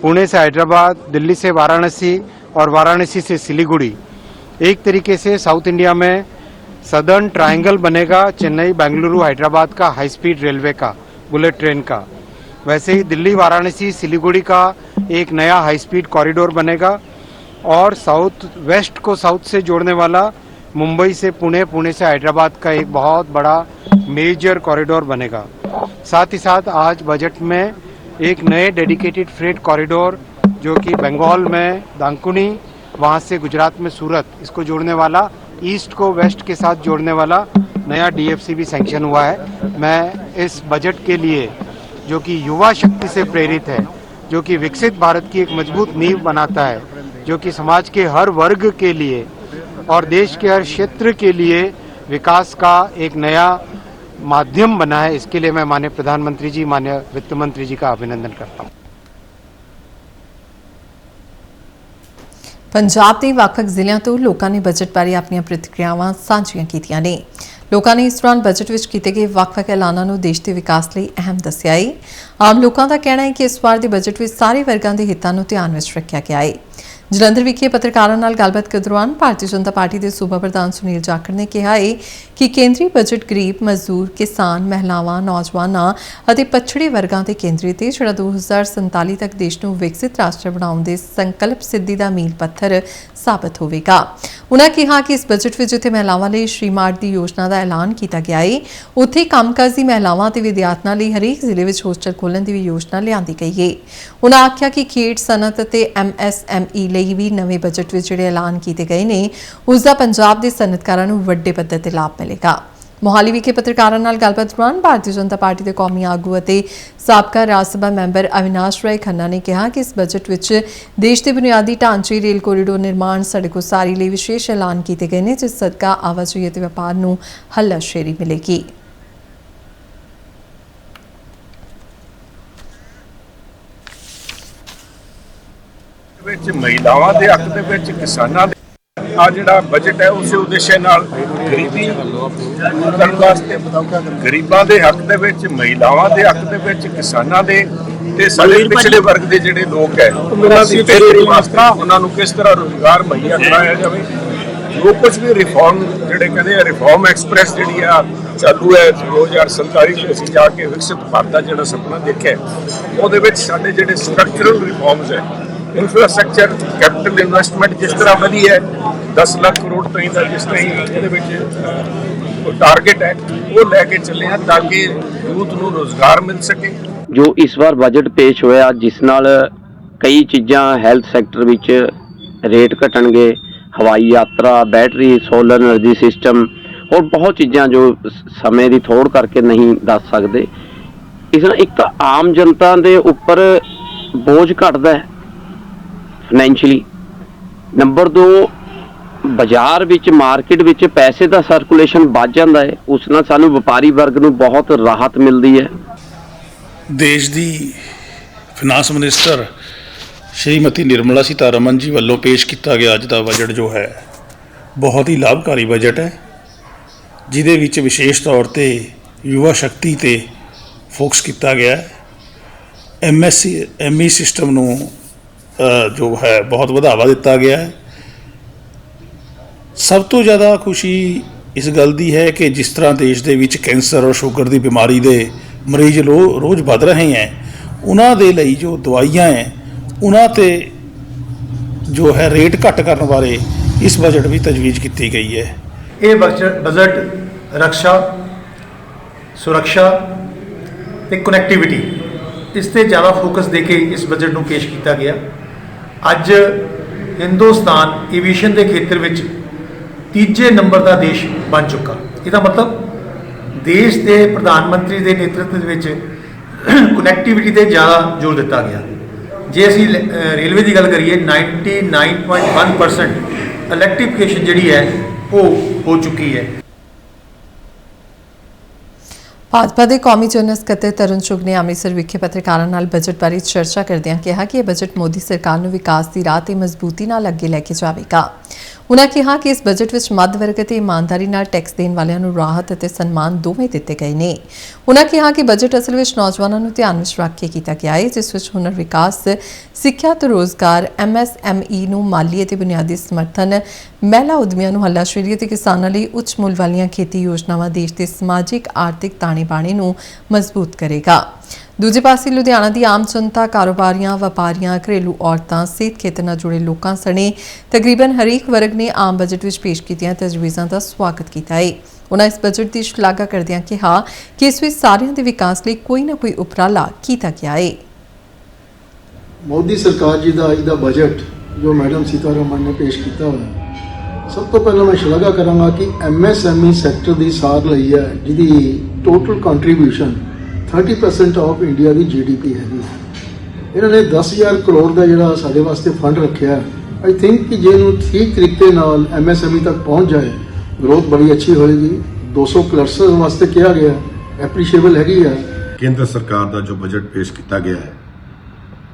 पुणे से हैदराबाद, दिल्ली से वाराणसी और वाराणसी से सिलीगुड़ी। एक तरीके से साउथ इंडिया में सदर्न ट्रायंगल बनेगा चेन्नई, बेंगलुरु, हैदराबाद का हाई स्पीड रेलवे का, बुलेट ट्रेन का। वैसे ही दिल्ली, वाराणसी, सिलीगुड़ी का एक नया हाई स्पीड कॉरिडोर बनेगा और साउथ वेस्ट को साउथ से जोड़ने वाला मुंबई से पुणे, पुणे से हैदराबाद का एक बहुत बड़ा मेजर कॉरिडोर बनेगा। साथ ही साथ आज बजट में एक नए डेडिकेटेड फ्रेट कॉरिडोर जो कि बंगाल में दांकुनी, वहां से गुजरात में सूरत, इसको जोड़ने वाला, ईस्ट को वेस्ट के साथ जोड़ने वाला नया DFC भी सैंक्शन हुआ है। मैं इस बजट के लिए जो कि युवा शक्ति से प्रेरित है, जो कि विकसित भारत की एक मजबूत नींव बनाता है, जो कि समाज के हर वर्ग के लिए और देश के हर क्षेत्र के लिए विकास का एक नया माध्यम बना है, इसके लिए मैं माननीय प्रधानमंत्री जी, माननीय वित्त मंत्री जी का अभिनंदन करता हूँ। पंजाब के ਵੱਖ-ਵੱਖ ਜ਼ਿਲ੍ਹਿਆਂ ਤੋਂ ਲੋਕਾਂ ਨੇ ਬਜਟ ਬਾਰੇ ਆਪਣੀਆਂ ਪ੍ਰਤੀਕਿਰਿਆਵਾਂ ਸਾਂਝੀਆਂ ਕੀਤੀਆਂ ਨੇ। ਲੋਕਾਂ ਨੇ ਇਸ ਦੌਰਾਨ ਬਜਟ ਵਿੱਚ ਕੀਤੇ ਗਏ ਵੱਖ-ਵੱਖ ਐਲਾਨਾਂ ਨੂੰ ਦੇਸ਼ ਦੇ ਵਿਕਾਸ ਲਈ ਅਹਿਮ ਦੱਸਿਆ ਹੈ। ਆਮ ਲੋਕਾਂ ਦਾ ਕਹਿਣਾ ਹੈ ਕਿ ਇਸ ਵਾਰ ਦੇ ਬਜਟ ਵਿੱਚ ਸਾਰੇ ਵਰਗਾਂ ਦੇ ਹਿੱਤਾਂ ਨੂੰ ਧਿਆਨ ਵਿੱਚ ਰੱਖਿਆ ਗਿਆ ਹੈ। ਜਲੰਧਰ ਵਿਖੇ ਪੱਤਰਕਾਰਾਂ ਨਾਲ ਗੱਲਬਾਤ ਕਰਨ ਦੌਰਾਨ ਭਾਰਤੀ ਜਨਤਾ ਪਾਰਟੀ ਦੇ ਸੂਬਾ ਪ੍ਰਧਾਨ ਸੁਨੀਲ ਜਾਖੜ ਨੇ ਕਿਹਾ ਹੈ ਕਿ ਕੇਂਦਰੀ ਬਜਟ ਗਰੀਬ, ਮਜ਼ਦੂਰ, ਕਿਸਾਨ, ਮਹਿਲਾਵਾਂ, ਨੌਜਵਾਨਾਂ ਅਤੇ ਪਛੜੇ ਵਰਗਾਂ ਤੇ ਕੇਂਦਰਿਤ ਹੈ, ਜਿਹੜਾ 2047 ਤੱਕ ਦੇਸ਼ ਨੂੰ ਵਿਕਸਿਤ ਰਾਸ਼ਟਰ ਬਣਾਉਣ ਦੇ ਸੰਕਲਪ ਸਿੱਧੀ ਦਾ ਮੀਲ ਪੱਥਰ ਸਾਬਤ ਹੋਵੇਗਾ। ਉਨ੍ਹਾਂ ਕਿਹਾ ਕਿ ਇਸ ਬਜਟ ਵਿੱਚ ਜਿੱਥੇ ਮਹਿਲਾਵਾਂ ਲਈ ਸ਼੍ਰੀਮਾਰਟ ਦੀ ਯੋਜਨਾ ਦਾ ਐਲਾਨ ਕੀਤਾ ਗਿਆ ਹੈ, ਉੱਥੇ ਕੰਮਕਾਜੀ ਮਹਿਲਾਵਾਂ ਤੇ ਵਿਦਿਆਰਥਣਾਂ ਲਈ ਹਰੇਕ ਜ਼ਿਲ੍ਹੇ ਵਿੱਚ ਹੋਸਟਲ ਖੋਲ੍ਹਣ ਦੀ ਵੀ ਯੋਜਨਾ ਲਿਆਂਦੀ ਗਈ ਹੈ। ਉਨ੍ਹਾਂ ਆਖਿਆ ਕਿ ਖੇਡ, ਸਨਅਤ ਅਤੇ MSME ਲਈ ਵੀ ਨਵੇਂ ਬਜਟ ਵਿੱਚ ਜਿਹੜੇ ਐਲਾਨ ਕੀਤੇ ਗਏ ਨੇ, ਉਸ ਦਾ ਪੰਜਾਬ ਦੇ ਸਨਅਤਕਾਰਾਂ ਨੂੰ ਵੱਡੇ ਪੱਧਰ ਤੇ ਲਾਭ ਮਿਲੇਗਾ। ਮੋਹਾਲੀ ਵਿਖੇ ਪੱਤਰਕਾਰਾਂ ਨਾਲ ਗੱਲਬਾਤ ਦੌਰਾਨ ਭਾਰਤੀ ਜਨਤਾ ਪਾਰਟੀ ਦੇ ਕੌਮੀ ਆਗੂ ਅਤੇ ਸਾਬਕਾ ਰਾਜ ਸਭਾ ਮੈਂਬਰ ਅਵਿਨਾਸ਼ ਰਾਏ ਖੰਨਾ ਨੇ ਕਿਹਾ ਕਿ ਇਸ ਬਜਟ ਵਿੱਚ ਦੇਸ਼ ਦੇ ਬੁਨਿਆਦੀ ਢਾਂਚੇ, ਰੇਲ ਕੋਰੀਡੋਰ ਨਿਰਮਾਣ, ਸੜਕ ਉਸਾਰੀ ਲਈ ਵਿਸ਼ੇਸ਼ ਐਲਾਨ ਕੀਤੇ ਗਏ ਨੇ, ਜਿਸ ਸਦਕਾ ਆਵਾਜਾਈ ਅਤੇ ਵਪਾਰ ਨੂੰ ਹੱਲਾਸ਼ੇਰੀ ਮਿਲੇਗੀ। ਵਿੱਚ ਮਹਿਲਾਵਾਂ ਦੇ ਹੱਕ ਦੇ ਵਿੱਚ, ਕਿਸਾਨਾਂ ਦੇ ਆ ਜਿਹੜਾ ਬਜਟ ਹੈ ਉਸੇ ਉਦੇਸ਼ ਨਾਲ ਗਰੀਬੀ ਕਰਨ ਵਾਸਤੇ, ਗਰੀਬਾਂ ਦੇ ਹੱਕ ਦੇ ਵਿੱਚ, ਮਹਿਲਾਵਾਂ ਦੇ ਹੱਕ ਦੇ ਵਿੱਚ, ਕਿਸਾਨਾਂ ਦੇ ਤੇ ਸਾਡੇ ਪਿਛੜੇ ਵਰਗ ਦੇ ਜਿਹੜੇ ਲੋਕ ਹੈ ਉਹਨਾਂ ਦੀ ਬਿਹਤਰੀ ਵਾਸਤੇ ਉਹਨਾਂ ਨੂੰ ਕਿਸ ਤਰ੍ਹਾਂ ਰੁਜ਼ਗਾਰ ਮੁਹੱਈਆ ਕਰਾਇਆ ਜਾਵੇ। ਜੋ ਕੁਝ ਵੀ ਰਿਫਾਰਮ ਜਿਹੜੇ ਕਹਿੰਦੇ ਆ, ਰਿਫਾਰਮ ਐਕਸਪ੍ਰੈਸ ਜਿਹੜੀ ਆ ਚਾਲੂ ਹੈ 2047 ਚ ਅਸੀਂ ਜਾ ਕੇ ਵਿਕਸਿਤ ਭਾਰਤ ਦਾ ਜਿਹੜਾ ਸੁਪਨਾ ਦੇਖਿਆ, ਉਹਦੇ ਵਿੱਚ ਸਾਡੇ ਜਿਹੜੇ ਸਟਰਕਚਰਲ ਰਿਫਾਰਮਸ ਹੈ, ਇੰਫਰਾਸਟ੍ਰਕਚਰ, ਕੈਪੀਟਲ ਇਨਵੈਸਟਮੈਂਟ ਜਿਸ ਤਰ੍ਹਾਂ ਵਧੀ ਹੈ 10 ਲੱਖ ਕਰੋੜ ਤਾਈਂ ਦਾ ਜਿਸ ਤਰ੍ਹਾਂ ਇਹਦੇ ਵਿੱਚ ਟਾਰਗੇਟ ਹੈ ਉਹ ਲੈ ਕੇ ਚੱਲੇ ਹਾਂ ਤਾਂ ਕਿ ਯੂਥ ਨੂੰ ਰੋਜ਼ਗਾਰ ਮਿਲ ਸਕੇ। ਜੋ ਇਸ ਵਾਰ ਬਜਟ ਪੇਸ਼ ਹੋਇਆ ਜਿਸ ਨਾਲ ਕਈ ਚੀਜ਼ਾਂ ਹੈਲਥ ਸੈਕਟਰ ਵਿੱਚ ਰੇਟ ਘਟਣਗੇ, ਹਵਾਈ ਯਾਤਰਾ, ਬੈਟਰੀ, ਸੋਲਰ એનર્ਜੀ ਸਿਸਟਮ, ਹੋਰ ਬਹੁਤ ਚੀਜ਼ਾਂ ਜੋ ਸਮੇਂ ਦੀ ਥੋੜ ਕਰਕੇ ਨਹੀਂ ਦੱਸ ਸਕਦੇ। ਇਸ ਨਾਲ ਇੱਕ ਆਮ ਜਨਤਾ ਦੇ ਉੱਪਰ ਬੋਝ ਘਟਦਾ ਹੈ ਫਾਈਨੈਂਸ਼ੀਅਲੀ। ਨੰਬਰ 2, ਬਾਜ਼ਾਰ ਵਿੱਚ, ਮਾਰਕੀਟ ਵਿੱਚ ਪੈਸੇ ਦਾ ਸਰਕੂਲੇਸ਼ਨ ਵੱਧ ਜਾਂਦਾ ਹੈ, ਉਸ ਨਾਲ ਸਾਨੂੰ ਵਪਾਰੀ ਵਰਗ ਨੂੰ ਬਹੁਤ ਰਾਹਤ ਮਿਲਦੀ ਹੈ। ਦੇਸ਼ ਦੀ ਫਾਈਨਾਂਸ ਮਿਨਿਸਟਰ ਸ਼੍ਰੀਮਤੀ ਨਿਰਮਲਾ ਸੀਤਾਰਮਨ ਜੀ ਵੱਲੋਂ ਪੇਸ਼ ਕੀਤਾ ਗਿਆ ਅੱਜ ਦਾ ਬਜਟ ਜੋ ਹੈ ਬਹੁਤ ਹੀ ਲਾਭਕਾਰੀ ਬਜਟ ਹੈ, ਜਿਹਦੇ ਵਿੱਚ ਵਿਸ਼ੇਸ਼ ਤੌਰ ਤੇ ਯੁਵਾ ਸ਼ਕਤੀ ਤੇ ਫੋਕਸ ਕੀਤਾ ਗਿਆ ਹੈ। ਐਮਐਸਐਮਈ ਸਿਸਟਮ ਨੂੰ ਜੋ ਹੈ ਬਹੁਤ ਵਧਾਵਾ ਦਿੱਤਾ ਗਿਆ ਹੈ। ਸਭ ਤੋਂ ਜ਼ਿਆਦਾ ਖੁਸ਼ੀ ਇਸ ਗੱਲ ਦੀ ਹੈ ਕਿ ਜਿਸ ਤਰ੍ਹਾਂ ਦੇਸ਼ ਦੇ ਵਿੱਚ ਕੈਂਸਰ ਔਰ ਸ਼ੂਗਰ ਦੀ ਬਿਮਾਰੀ ਦੇ ਮਰੀਜ਼ ਰੋਜ਼ ਵੱਧ ਰਹੇ ਹੈ, ਉਹਨਾਂ ਦੇ ਲਈ ਜੋ ਦਵਾਈਆਂ ਹੈ ਉਹਨਾਂ ਤੇ ਜੋ ਹੈ ਰੇਟ ਘੱਟ ਕਰਨ ਬਾਰੇ ਇਸ ਬਜਟ ਵਿੱਚ ਤਜਵੀਜ਼ ਕੀਤੀ ਗਈ ਹੈ। ਇਹ ਬਜਟ ਰਕਸ਼ਾ, ਸੁਰੱਖਿਆ ਤੇ ਕਨੈਕਟੀਵਿਟੀ ਇਸ ਤੇ ਜ਼ਿਆਦਾ ਫੋਕਸ ਦੇ ਕੇ ਇਸ ਬਜਟ ਨੂੰ ਪੇਸ਼ ਕੀਤਾ ਗਿਆ। ਅੱਜ ਹਿੰਦੁਸਤਾਨ ਐਵੀਏਸ਼ਨ ਦੇ ਖੇਤਰ ਵਿੱਚ ਤੀਜੇ ਨੰਬਰ ਦਾ ਦੇਸ਼ ਬਣ ਚੁੱਕਾ। ਇਹਦਾ ਮਤਲਬ ਦੇਸ਼ ਦੇ ਪ੍ਰਧਾਨ ਮੰਤਰੀ ਦੇ ਨੇਤਰਤਵ ਵਿੱਚ ਕਨੈਕਟੀਵਿਟੀ ਤੇ ਜ਼ਿਆਦਾ ਜ਼ੋਰ ਦਿੱਤਾ ਗਿਆ। ਜੇ ਅਸੀਂ ਰੇਲਵੇ ਦੀ ਗੱਲ ਕਰੀਏ 99.1% ਇਲੈਕਟ੍ਰੀਫਿਕੇਸ਼ਨ ਜਿਹੜੀ ਹੈ ਉਹ ਹੋ ਚੁੱਕੀ ਹੈ। ਭਾਜਪਾ ਦੇ ਕੌਮੀ ਜਨਰਲ ਸਕੱਤਰ ਤਰੁਣ ਚੁੱਘ ਨੇ ਅੰਮ੍ਰਿਤਸਰ ਵਿਖੇ ਪੱਤਰਕਾਰਾਂ ਨਾਲ ਬਜਟ ਬਾਰੇ ਚਰਚਾ ਕਰਦਿਆਂ ਕਿਹਾ ਕਿ ਇਹ ਬਜਟ ਮੋਦੀ ਸਰਕਾਰ ਨੂੰ ਵਿਕਾਸ ਦੀ ਰਾਹ ਤੇ ਮਜ਼ਬੂਤੀ ਨਾਲ ਅੱਗੇ ਲੈ ਕੇ ਜਾਵੇਗਾ। ਉਨ੍ਹਾਂ ਕਿਹਾ ਕਿ ਇਸ ਬਜਟ ਵਿੱਚ ਮੱਧ ਵਰਗ ਅਤੇ ਇਮਾਨਦਾਰੀ ਨਾਲ ਟੈਕਸ ਦੇਣ ਵਾਲਿਆਂ ਨੂੰ ਰਾਹਤ ਅਤੇ ਸਨਮਾਨ ਦੋਵੇਂ ਦਿੱਤੇ ਗਏ ਨੇ। ਉਨ੍ਹਾਂ ਕਿਹਾ ਕਿ ਬਜਟ ਅਸਲ ਵਿੱਚ ਨੌਜਵਾਨਾਂ ਨੂੰ ਧਿਆਨ ਵਿੱਚ ਰੱਖ ਕੇ ਕੀਤਾ ਗਿਆ ਹੈ, ਜਿਸ ਵਿੱਚ ਹੁਨਰ ਵਿਕਾਸ, ਸਿੱਖਿਆ ਤੇ ਰੋਜ਼ਗਾਰ, MSME ਨੂੰ ਮਾਲੀ ਅਤੇ ਬੁਨਿਆਦੀ ਸਮਰਥਨ, ਮਹਿਲਾ ਉਦਮੀਆਂ ਨੂੰ ਹੱਲਾਸ਼ੇਰੀ ਅਤੇ ਕਿਸਾਨਾਂ ਲਈ ਉੱਚ ਮੁੱਲ ਵਾਲੀਆਂ ਖੇਤੀ ਯੋਜਨਾਵਾਂ ਦੇਸ਼ ਦੇ ਸਮਾਜਿਕ ਆਰਥਿਕ ਤਾਣੇ-ਬਾਣੇ ਨੂੰ ਮਜ਼ਬੂਤ ਕਰੇਗਾ। ਦੂਜੇ ਪਾਸੇ ਲੁਧਿਆਣਾ ਦੀ ਆਮ ਜਨਤਾ, ਕਾਰੋਬਾਰੀਆਂ, ਵਪਾਰੀਆਂ, ਘਰੇਲੂ ਔਰਤਾਂ, ਸਿਹਤ ਖੇਤਰ ਨਾਲ ਜੁੜੇ ਲੋਕਾਂ ਸਣੇ ਤਕਰੀਬਨ ਹਰੇਕ ਵਰਗ ਨੇ ਆਮ ਬਜਟ ਵਿੱਚ ਪੇਸ਼ ਕੀਤੀਆਂ ਤਜਵੀਜ਼ਾਂ ਦਾ ਸਵਾਗਤ ਕੀਤਾ ਹੈ। ਉਨ੍ਹਾਂ ਇਸ ਬਜਟ ਦੀ ਸ਼ਲਾਘਾ ਕਰਦਿਆਂ ਕਿਹਾ ਕਿ ਇਸ ਵਿੱਚ ਸਾਰਿਆਂ ਦੇ ਵਿਕਾਸ ਲਈ ਕੋਈ ਨਾ ਕੋਈ ਉਪਰਾਲਾ ਕੀਤਾ ਗਿਆ ਹੈ। ਮੋਦੀ ਸਰਕਾਰ ਜੀ ਦਾ ਅੱਜ ਦਾ ਬਜਟ ਜੋ ਮੈਡਮ ਸੀਤਾਰਮਨ ਨੇ ਪੇਸ਼ ਕੀਤਾ ਹੋਇਆ, ਸਭ ਤੋਂ ਪਹਿਲਾਂ ਮੈਂ ਸ਼ਲਾਘਾ ਕਰਾਂਗਾ ਕਿ MSME ਸੈਕਟਰ ਦੀ ਸਾਰ ਲਈ ਹੈ, ਜਿਹਦੀ total contribution 30% of India the GDP ਹੈਗੀ। ਇਹਨਾਂ ਨੇ 10,000 ਕਰੋੜ ਦਾ ਜਿਹੜਾ ਸਾਡੇ ਵਾਸਤੇ ਫੰਡ ਰੱਖਿਆ ਹੈ। ਆਈ ਥਿੰਕ ਕਿ ਜੇ ਇਹਨੂੰ ਠੀਕ ਤਰੀਕੇ ਨਾਲ MSME ਤੱਕ ਪਹੁੰਚ ਜਾਏ, ਗਰੋਥ ਬੜੀ ਅੱਛੀ ਹੋਏਗੀ। 200 ਕਲਸਟਰ ਵਾਸਤੇ ਕਿਹਾ ਗਿਆ, ਐਪਰੀਸ਼ੀਏਬਲ ਹੈਗੀ ਹੈ। ਕੇਂਦਰ ਸਰਕਾਰ ਦਾ ਜੋ ਬਜਟ ਪੇਸ਼ ਕੀਤਾ ਗਿਆ ਹੈ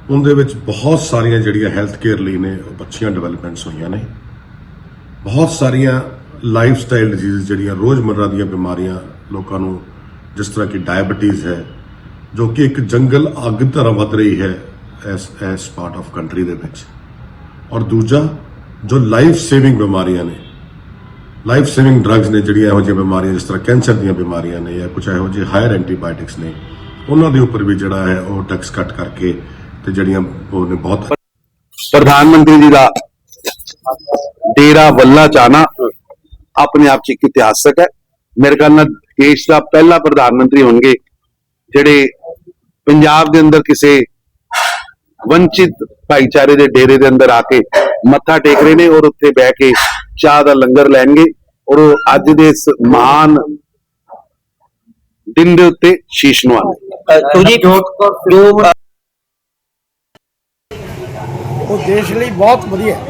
ਉਹਦੇ ਵਿੱਚ ਬਹੁਤ ਸਾਰੀਆਂ ਜਿਹੜੀਆਂ ਹੈਲਥ ਕੇਅਰ ਲਈ ਨੇ ਅੱਛੀਆਂ ਡਿਵੈਲਪਮੈਂਟਸ ਹੋਈਆਂ ਨੇ। ਬਹੁਤ ਸਾਰੀਆਂ ਲਾਈਫ ਸਟਾਈਲ ਡਿਜ਼ੀਜ਼ ਜਿਹੜੀਆਂ ਰੋਜ਼ਮਰਰਾ ਦੀਆਂ ਬਿਮਾਰੀਆਂ ਲੋਕਾਂ ਨੂੰ, ਜਿਸ ਤਰ੍ਹਾਂ ਕਿ ਡਾਇਬੀਟੀਜ਼ ਹੈ ਜੋ ਕਿ ਇੱਕ ਜੰਗਲ ਅੱਗ ਤਰ੍ਹਾਂ ਵੱਧ ਰਹੀ ਹੈ ਇਸ ਪਾਰਟ ਆਫ ਕੰਟਰੀ ਦੇ ਵਿੱਚ। ਔਰ ਦੂਜਾ ਜੋ ਲਾਈਫ ਸੇਵਿੰਗ ਬਿਮਾਰੀਆਂ ਨੇ, ਲਾਈਫ ਸੇਵਿੰਗ ਡਰੱਗਸ ਨੇ, ਜਿਹੜੀਆਂ ਇਹੋ ਜਿਹੀਆਂ ਬਿਮਾਰੀਆਂ ਜਿਸ ਤਰ੍ਹਾਂ ਕੈਂਸਰ ਦੀਆਂ ਬਿਮਾਰੀਆਂ ਨੇ ਜਾਂ ਕੁਝ ਇਹੋ ਜਿਹੇ ਹਾਇਰ ਐਂਟੀਬਾਇਓਟਿਕਸ ਨੇ, ਉਹਨਾਂ ਦੇ ਉੱਪਰ ਵੀ ਜਿਹੜਾ ਹੈ ਉਹ ਟੈਕਸ ਕੱਟ ਕਰਕੇ ਤੇ ਜਿਹੜੀਆਂ ਉਹ ਨੇ ਬਹੁਤ। ਪ੍ਰਧਾਨ ਮੰਤਰੀ ਜੀ ਦਾ ਡੇਰਾ ਵੱਲਾ ਜਾਣਾ ਆਪਣੇ ਆਪ 'ਚ ਇੱਕ ਇਤਿਹਾਸਕ ਹੈ। ਮੇਰੇ ਖਿਆਲ ਨਾਲ ਦੇਸ਼ ਦਾ ਪਹਿਲਾ ਪ੍ਰਧਾਨ ਮੰਤਰੀ ਹੋਣਗੇ ਜਿਹੜੇ ਪੰਜਾਬ ਦੇ ਅੰਦਰ ਕਿਸੇ ਵੰਚਿਤ ਭਾਈਚਾਰੇ ਦੇ ਡੇਰੇ ਦੇ ਅੰਦਰ ਆ ਕੇ ਮੱਥਾ ਟੇਕ ਰਹੇ ਨੇ ਔਰ ਉੱਥੇ ਬਹਿ ਕੇ ਚਾਹ ਦਾ ਲੰਗਰ ਲੈਣਗੇ। ਔਰ ਅੱਜ ਦੇ ਇਸ ਮਹਾਨ ਦਿਨ ਦੇ ਉੱਤੇ ਸ਼ੀਸ਼ ਨਵਾਉਂਦੇ। ਉਹ ਦੇਸ਼ ਲਈ ਬਹੁਤ ਵਧੀਆ ਹੈ,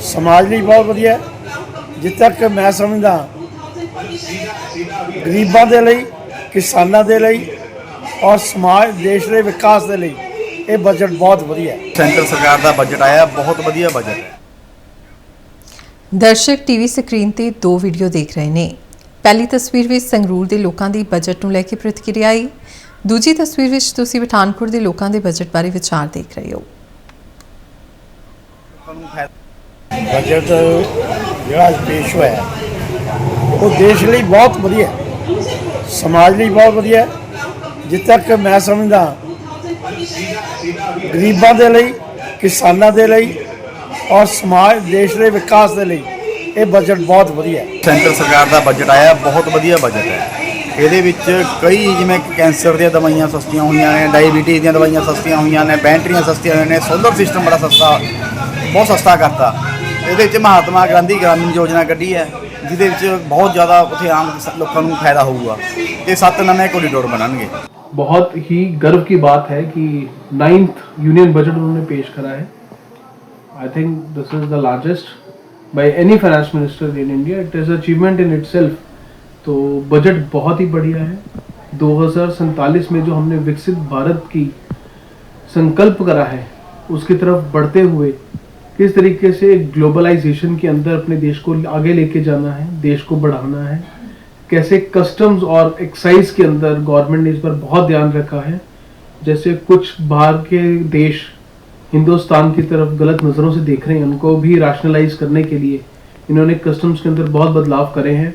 ਸਮਾਜ ਲਈ ਬਹੁਤ ਵਧੀਆ ਹੈ। ਜਿੱਥੇ ਤੱਕ ਮੈਂ ਸਮਝਦਾ ਗਰੀਬਾਂ ਦੇ ਲਈ, ਕਿਸਾਨਾਂ ਦੇ ਲਈ ਔਰ ਸਮਾਜ ਦੇਸ਼ ਦੇ ਵਿਕਾਸ ਦੇ ਲਈ ਇਹ ਬਜਟ ਬਹੁਤ ਵਧੀਆ ਹੈ। ਸੈਂਟਰ ਸਰਕਾਰ ਦਾ ਬਜਟ ਆਇਆ, ਬਹੁਤ ਵਧੀਆ ਬਜਟ ਹੈ। ਦਰਸ਼ਕ ਟੀਵੀ ਸਕਰੀਨ ਤੇ ਦੋ ਵੀਡੀਓ ਦੇਖ ਰਹੇ ਨੇ। ਪਹਿਲੀ ਤਸਵੀਰ ਵਿੱਚ ਸੰਗਰੂਰ ਦੇ ਲੋਕਾਂ ਦੀ ਬਜਟ ਨੂੰ ਲੈ ਕੇ ਪ੍ਰਤੀਕਿਰਿਆ ਆਈ। ਦੂਜੀ ਤਸਵੀਰ ਵਿੱਚ ਤੁਸੀਂ ਪਠਾਨਕੋਟ ਦੇ ਲੋਕਾਂ ਦੇ ਬਜਟ ਬਾਰੇ ਵਿਚਾਰ ਦੇਖ ਰਹੇ ਹੋ। ਬਜਟ ਜਿਹੜਾ ਪੇਸ਼ ਹੋਇਆ ਉਹ ਦੇਸ਼ ਲਈ ਬਹੁਤ ਵਧੀਆ ਹੈ, ਸਮਾਜ ਲਈ ਬਹੁਤ ਵਧੀਆ ਹੈ। ਜਿੱਥੇ ਤੱਕ ਮੈਂ ਸਮਝਦਾ ਗਰੀਬਾਂ ਦੇ ਲਈ, ਕਿਸਾਨਾਂ ਦੇ ਲਈ ਔਰ ਸਮਾਜ ਦੇਸ਼ ਦੇ ਵਿਕਾਸ ਦੇ ਲਈ ਇਹ ਬਜਟ ਬਹੁਤ ਵਧੀਆ ਹੈ। ਸੈਂਟਰ ਸਰਕਾਰ ਦਾ ਬਜਟ ਆਇਆ, ਬਹੁਤ ਵਧੀਆ ਬਜਟ ਹੈ। ਇਹਦੇ ਵਿੱਚ ਕਈ ਜਿਵੇਂ ਕੈਂਸਰ ਦੀਆਂ ਦਵਾਈਆਂ ਸਸਤੀਆਂ ਹੋਈਆਂ ਨੇ, ਡਾਇਬੀਟੀਜ਼ ਦੀਆਂ ਦਵਾਈਆਂ ਸਸਤੀਆਂ ਹੋਈਆਂ ਨੇ, ਬੈਟਰੀਆਂ ਸਸਤੀਆਂ ਹੋਈਆਂ ਨੇ, ਸੋਲਰ ਸਿਸਟਮ ਬੜਾ ਸਸਤਾ, ਬਹੁਤ ਸਸਤਾ ਕਰਤਾ। ਇਹਦੇ ਵਿੱਚ ਮਹਾਤਮਾ ਗਾਂਧੀ ਗ੍ਰਾਮੀਣ ਯੋਜਨਾ ਕੱਢੀ ਹੈ, ਜਿਹਦੇ ਵਿੱਚ ਬਹੁਤ ਜ਼ਿਆਦਾ ਉੱਥੇ ਆਮ ਲੋਕਾਂ ਨੂੰ ਫਾਇਦਾ ਹੋਊਗਾ ਤੇ 7 ਨਵੇਂ ਕੋਰੀਡੋਰ ਬਣਨਗੇ। बहुत ही गर्व की बात है कि 9th यूनियन बजट उन्होंने पेश करा है। I think this is the largest by any finance minister in India. It is achievement in itself. तो बजट बहुत ही बढ़िया है। 2047 में जो हमने विकसित भारत की संकल्प करा है उसकी तरफ बढ़ते हुए किस तरीके से ग्लोबलाइजेशन के अंदर अपने देश को आगे लेके जाना है, देश को बढ़ाना है, कैसे कस्टम्स और एक्साइज के अंदर गवर्नमेंट ने इस पर बहुत ध्यान रखा है। जैसे कुछ बाहर के देश हिंदुस्तान की तरफ गलत नज़रों से देख रहे हैं, उनको भी रैशनलाइज करने के लिए इन्होंने कस्टम्स के अंदर बहुत बदलाव करे हैं,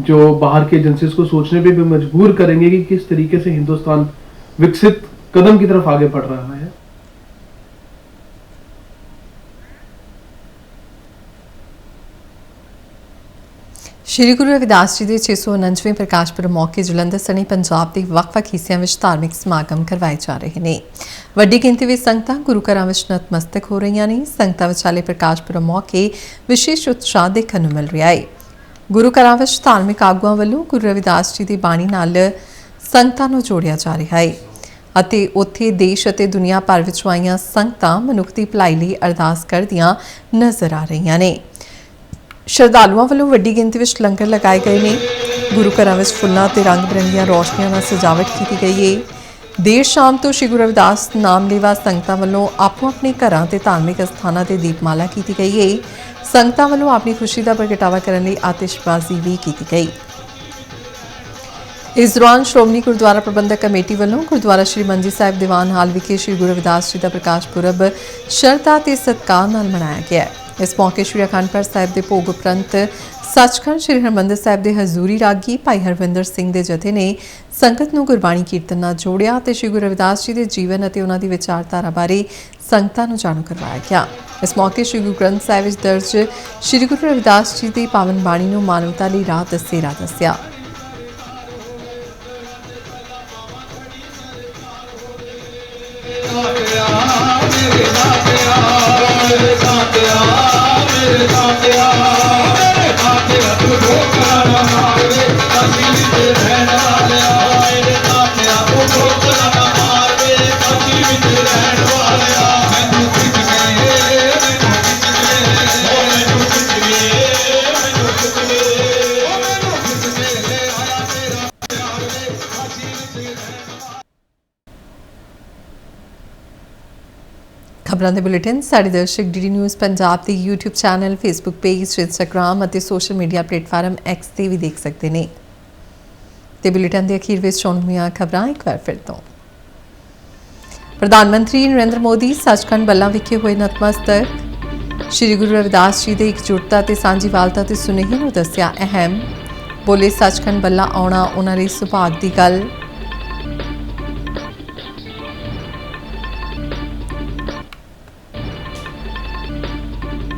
जो बाहर के एजेंसीज को सोचने पे भी मजबूर करेंगे कि किस तरीके से हिंदुस्तान विकसित कदम की तरफ आगे बढ़ रहा है। ਸ਼੍ਰੀ ਗੁਰੂ ਰਵਿਦਾਸ ਜੀ ਦੇ 649ਵੇਂ ਪ੍ਰਕਾਸ਼ ਪੁਰਬ ਮੌਕੇ ਜਲੰਧਰ ਸਣੇ ਪੰਜਾਬ ਦੇ ਵੱਖ-ਵੱਖ ਹਿੱਸਿਆਂ ਵਿੱਚ ਧਾਰਮਿਕ ਸਮਾਗਮ ਕਰਵਾਏ ਜਾ ਰਹੇ ਨੇ। ਵੱਡੀ ਗਿਣਤੀ ਵਿੱਚ ਸੰਗਤਾਂ ਗੁਰੂ ਘਰਾਂ ਵਿੱਚ ਨਤਮਸਤਕ ਹੋ ਰਹੀਆਂ ਨੇ। ਸੰਗਤਾਂ ਵਿਚਾਲੇ ਪ੍ਰਕਾਸ਼ ਪੁਰਬ ਮੌਕੇ ਵਿਸ਼ੇਸ਼ ਉਤਸ਼ਾਹ ਦੇਖਣ ਨੂੰ ਮਿਲ ਰਿਹਾ ਹੈ। ਗੁਰੂ ਘਰਾਂ ਵਿੱਚ ਧਾਰਮਿਕ ਆਗੂਆਂ ਵੱਲੋਂ ਗੁਰੂ ਰਵਿਦਾਸ ਜੀ ਦੀ ਬਾਣੀ ਨਾਲ ਸੰਗਤਾਂ ਨੂੰ ਜੋੜਿਆ ਜਾ ਰਿਹਾ ਹੈ ਅਤੇ ਉੱਥੇ ਦੇਸ਼ ਅਤੇ ਦੁਨੀਆ ਭਰ ਵਿੱਚੋਂ ਆਈਆਂ ਸੰਗਤਾਂ ਮਨੁੱਖ ਦੀ ਭਲਾਈ ਲਈ ਅਰਦਾਸ ਕਰਦੀਆਂ ਨਜ਼ਰ ਆ ਰਹੀਆਂ ਨੇ। ਸ਼ਰਧਾਲੂਆਂ ਵੱਲੋਂ ਵੱਡੀ ਗਿਣਤੀ ਵਿੱਚ ਲੰਗਰ ਲਗਾਏ ਗਏ ਨੇ। ਗੁਰੂ ਘਰਾਂ ਵਿੱਚ ਫੁੱਲਾਂ ਤੇ ਰੰਗ ਬਿਰੰਗੀਆਂ ਰੌਸ਼ਨੀਆਂ ਨਾਲ ਸਜਾਵਟ ਕੀਤੀ ਗਈ ਹੈ। ਦੇਰ ਸ਼ਾਮ ਤੋਂ ਸ਼੍ਰੀ ਗੁਰੂ ਰਵਿਦਾਸ ਨਾਮ ਲੇਵਾ ਸੰਗਤਾਂ ਵੱਲੋਂ ਆਪੋ ਆਪਣੇ ਘਰਾਂ ਤੇ ਧਾਰਮਿਕ ਅਸਥਾਨਾਂ ਤੇ ਦੀਪਮਾਲਾ ਕੀਤੀ ਗਈ ਹੈ। ਸੰਗਤਾਂ ਵੱਲੋਂ ਆਪਣੀ ਖੁਸ਼ੀ ਦਾ ਪ੍ਰਗਟਾਵਾ ਕਰਨ ਲਈ ਆਤਿਸ਼ਬਾਜ਼ੀ ਵੀ ਕੀਤੀ ਗਈ। ਇਸ ਦੌਰਾਨ ਸ਼੍ਰੋਮਣੀ ਗੁਰਦੁਆਰਾ ਪ੍ਰਬੰਧਕ ਕਮੇਟੀ ਵੱਲੋਂ ਗੁਰਦੁਆਰਾ ਸ਼੍ਰੀ ਮੰਜੀ ਸਾਹਿਬ ਦੀਵਾਨ ਹਾਲ ਵਿਖੇ ਸ਼੍ਰੀ ਗੁਰੂ ਰਵਿਦਾਸ ਜੀ ਦਾ ਪ੍ਰਕਾਸ਼ ਪੁਰਬ ਸ਼ਰਧਾ ਤੇ ਸਤਿਕਾਰ ਨਾਲ ਮਨਾਇਆ ਗਿਆ। ਇਸ ਮੌਕੇ ਸ਼੍ਰੀ ਅਖੰਡ ਪਾਠ ਸਾਹਿਬ ਦੇ ਭੋਗ ਉਪਰੰਤ ਸੱਚਖੰਡ ਸ਼੍ਰੀ ਹਰਿਮੰਦਰ ਸਾਹਿਬ ਦੇ ਹਜ਼ੂਰੀ ਰਾਗੀ ਭਾਈ ਹਰਵਿੰਦਰ ਸਿੰਘ ਦੇ ਜਥੇ ਨੇ ਸੰਗਤ ਨੂੰ ਗੁਰਬਾਣੀ ਕੀਰਤਨ ਨਾਲ ਜੋੜਿਆ ਤੇ ਸ਼੍ਰੀ ਗੁਰੂ ਰਵਿਦਾਸ ਜੀ ਦੇ ਜੀਵਨ ਅਤੇ ਉਹਨਾਂ ਦੀ ਵਿਚਾਰਧਾਰਾ ਬਾਰੇ ਸੰਗਤਾਂ ਨੂੰ ਜਾਣੂ ਕਰਵਾਇਆ ਗਿਆ। ਇਸ ਮੌਕੇ ਸ਼੍ਰੀ ਗੁਰੂ ਗ੍ਰੰਥ ਸਾਹਿਬ ਵਿੱਚ ਦਰਜ ਸ਼੍ਰੀ ਗੁਰੂ ਰਵਿਦਾਸ ਜੀ ਦੀ ਪਾਵਨ ਬਾਣੀ ਨੂੰ ਮਾਨਵਤਾ ਲਈ ਰਾਹ ਦਸੇਰਾ ਦੱਸਿਆ। ਖਬਰਾਂ ਦੇ ਬੁਲੇਟਿਨ ਸਾਡੇ ਦਰਸ਼ਕ ਡੀਡੀ ਨਿਊਜ਼ ਪੰਜਾਬ ਦੇ YouTube channel, Facebook page, Instagram ਅਤੇ ਸੋਸ਼ਲ ਮੀਡੀਆ ਪਲੇਟਫਾਰਮ X ਤੇ ਵੀ ਦੇਖ ਸਕਦੇ ਨੇ। ਤੇ ਬੁਲੇਟਿਨ ਦੇ ਅਖੀਰ ਵਿੱਚ ਚੋਣਵੀਆਂ ਖਬਰਾਂ ਇੱਕ ਵਾਰ ਫਿਰ ਤੋਂ। ਪ੍ਰਧਾਨ ਮੰਤਰੀ ਨਰਿੰਦਰ ਮੋਦੀ ਸੱਚਖੰਡ ਬੱਲਾ ਵਿਖੇ ਹੋਏ ਨਤਮਸਤਕ। ਸ਼੍ਰੀ ਗੁਰੂ ਰਵਿਦਾਸ ਜੀ ਦੇ ਇਕਜੁੱਟਤਾ ਤੇ ਸਾਂਝੀਵਾਲਤਾ ਤੇ ਸੁਨੇਹੇ ਨੂੰ ਦੱਸਿਆ ਅਹਿਮ। ਬੋਲੇ ਸੱਚਖੰਡ ਬੱਲਾ ਆਉਣਾ ਉਹਨਾਂ ਲਈ ਸੁਭਾਗ ਦੀ ਗੱਲ।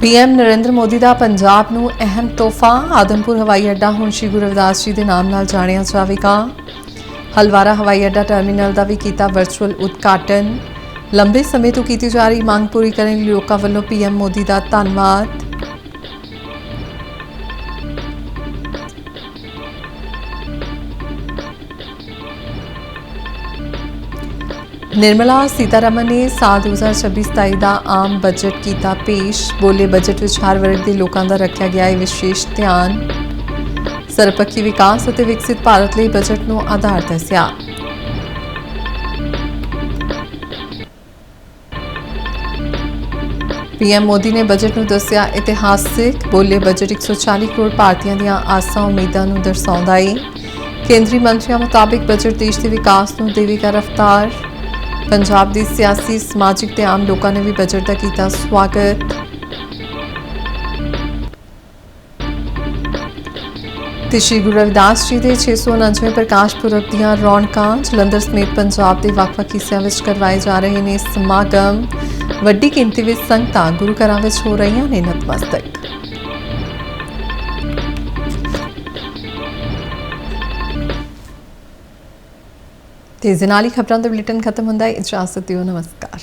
PM ਨਰਿੰਦਰ ਮੋਦੀ ਦਾ ਪੰਜਾਬ ਨੂੰ ਅਹਿਮ ਤੋਹਫਾ। ਆਦਮਪੁਰ ਹਵਾਈ ਅੱਡਾ ਹੁਣ ਸ਼੍ਰੀ ਗੁਰੂ ਰਵਿਦਾਸ ਜੀ ਦੇ ਨਾਮ ਨਾਲ ਜਾਣਿਆ ਜਾਵੇਗਾ। ਹਲਵਾਰਾ ਹਵਾਈ ਅੱਡਾ ਟਰਮੀਨਲ ਦਾ ਵੀ ਕੀਤਾ ਵਰਚੁਅਲ ਉਦਘਾਟਨ। ਲੰਬੇ ਸਮੇਂ ਤੋਂ ਕੀਤੀ ਜਾ ਰਹੀ ਮੰਗ ਪੂਰੀ ਕਰਨ ਲਈ ਲੋਕਾਂ ਵੱਲੋਂ PM ਮੋਦੀ ਦਾ ਧੰਨਵਾਦ। निर्मला सीतारमन ने साल 2026-27 ਦਾ ਆਮ ਬਜਟ ਕੀਤਾ ਪੇਸ਼। ਬੋਲੇ ਬਜਟ ਵਿੱਚ ਹਰ ਵਰਗ ਦੇ ਲੋਕਾਂ ਦਾ ਰੱਖਿਆ ਗਿਆ ਹੈ ਵਿਸ਼ੇਸ਼ ਧਿਆਨ। ਸਰਬਪੱਖੀ ਵਿਕਾਸ ਅਤੇ ਵਿਕਸਿਤ ਭਾਰਤ ਲਈ ਬਜਟ ਨੂੰ ਆਧਾਰ ਦੱਸਿਆ। पीएम मोदी ने बजट ਨੂੰ ਦੱਸਿਆ ਇਤਿਹਾਸਿਕ। ਬੋਲੇ ਬਜਟ 140 ਕਰੋੜ ਭਾਰਤੀਆਂ ਦੀਆਂ ਆਸਾਂ ਉਮੀਦਾਂ ਨੂੰ ਦਰਸਾਉਂਦਾ ਹੈ। ਕੇਂਦਰੀ ਮੰਤਰੀਆਂ ਮੁਤਾਬਿਕ ਬਜਟ ਦੇਸ਼ ਦੇ ਵਿਕਾਸ ਨੂੰ ਦੇਵੇਗਾ ਰਫ਼ਤਾਰ। ਪੰਜਾਬ ਦੀ ਸਿਆਸੀ ਸਮਾਜਿਕ ਤੇ ਆਮ ਲੋਕਾਂ ਨੇ ਵੀ ਬਜਟ ਦਾ ਕੀਤਾ ਸਵਾਗਤ। ਤੇ ਸ਼੍ਰੀ ਗੁਰੂ ਰਵਿਦਾਸ ਜੀ ਦੇ 649ਵੇਂ ਪ੍ਰਕਾਸ਼ ਪੁਰਬ ਦੀਆਂ ਰੌਣਕਾਂ। ਜਲੰਧਰ ਸਮੇਤ ਪੰਜਾਬ ਦੇ ਵੱਖ-ਵੱਖ ਹਿੱਸਿਆਂ ਵਿੱਚ ਕਰਵਾਏ ਜਾ ਰਹੇ ਨੇ ਸਮਾਗਮ। ਵੱਡੀ ਗਿਣਤੀ ਵਿੱਚ ਸੰਗਤਾਂ ਗੁਰੂ ਘਰਾਂ ਵਿੱਚ ਹੋ ਰਹੀਆਂ ਨੇ ਨਤਮਸਤਕ। ਤੇ ਇਸ ਦੇ ਨਾਲ ਹੀ ਖਬਰਾਂ ਦਾ ਬੁਲੇਟਿਨ ਖਤਮ ਹੁੰਦਾ ਹੈ। ਇਜਾਜ਼ਤ ਦਿਓ, ਨਮਸਕਾਰ।